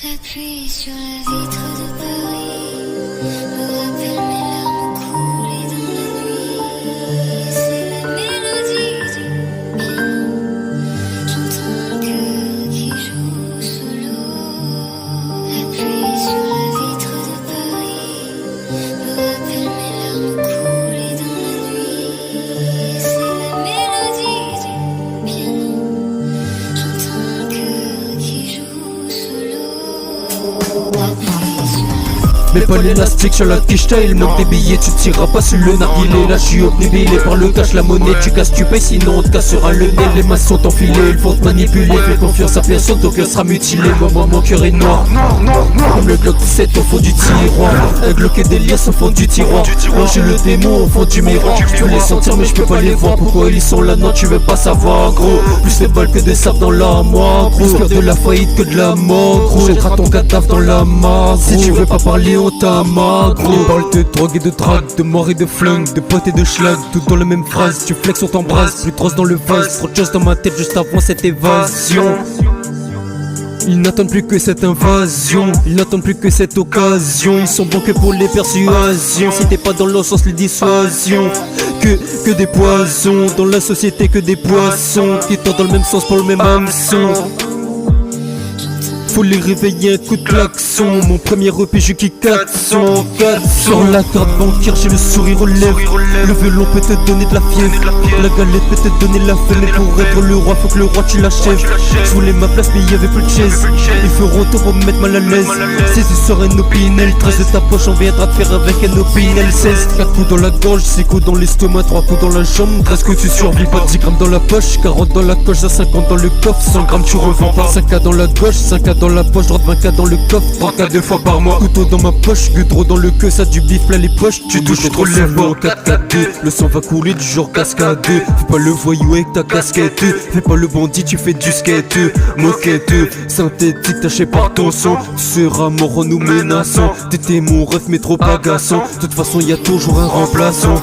La pluie sur la vitre de Paris me rappelle mes larmes coulées dans la nuit. C'est la mélodie du piano. J'entends mon cœur qui joue solo. La pluie sur la vitre de Paris me rappelle mes larmes coulées dans la nuit. C'est la mélodie du piano. J'entends mon cœur qui joue solo. Mais pas l'élastique sur la quicheta, il manque des billets, tu tireras pas sur le narguilé. Là je suis obnubilé par le cash, la monnaie, tu casses, tu payes, sinon on te cassera le nez. Les mains sont enfilées, ils vont te manipuler, fais confiance à personne, ton cœur sera mutilé. Moi mon cœur est noir, comme le Glock 17 au fond du tiroir. Un Glock et des liasses au fond du tiroir. Moi j'ai le démon au fond du miroir. Je peux les sentir mais je peux pas les voir. Pourquoi ils sont là, non tu veux pas savoir gros. Plus les balles que des sables dans la main gros. Plus peur de la faillite que de la mort gros. Jettera ton cadavre dans la main. Si tu veux pas parler on t'a gros. On parle de drogue et de drague, de mort et de flingue, de potes et de schlag, tout dans la même phrase. Tu flex, on t'embrasse, plus de rose dans le vase. Trop de choses dans ma tête juste avant cette évasion. Ils n'attendent plus que cette invasion, ils n'attendent plus que cette occasion. Ils sont bons que pour les persuasions. Si t'es pas dans leur sens, les dissuasions. Que des poisons, dans la société que des poissons qui tournent dans le même sens pour le même hameçon. Faut les réveiller, un coup de klaxon. Mon premier EP je kick 400. Sur la carte bancaire j'ai le sourire aux lèvres. Le violon peut te donner de la fièvre. La galette peut te donner la faim. Mais pour être le roi faut que le roi tu l'achèves. Je voulais ma place mais il y avait plus de chaises. Ils feront tout pour me mettre mal à l'aise. Si ce soir un opinel, 13 de ta poche on viendra te faire avec un opinel 16. 4 coups dans la gorge, 6 coups dans l'estomac, 3 coups dans la jambe. 13 que tu survis, pas 10 grammes dans la poche. 40 dans la coche, à 50 dans le coffre. 100 grammes tu revends pas. 5K dans la gauche, 5K dans la poche, droite 20K dans le coffre, 30K 2 fois par mois. Couteau dans ma poche, gudro dans le queue, ça du bif plein les poches. Tu touches trop les bords, 4K2. Le sang va couler du genre cascade. Fais pas le voyou avec ta casquette. Fais pas le bandit, tu fais du skate. Moquette, synthétique taché par ton son. Tu seras mort en nous menaçant. T'étais mon ref mais trop agaçant. De toute façon y a toujours un remplaçant.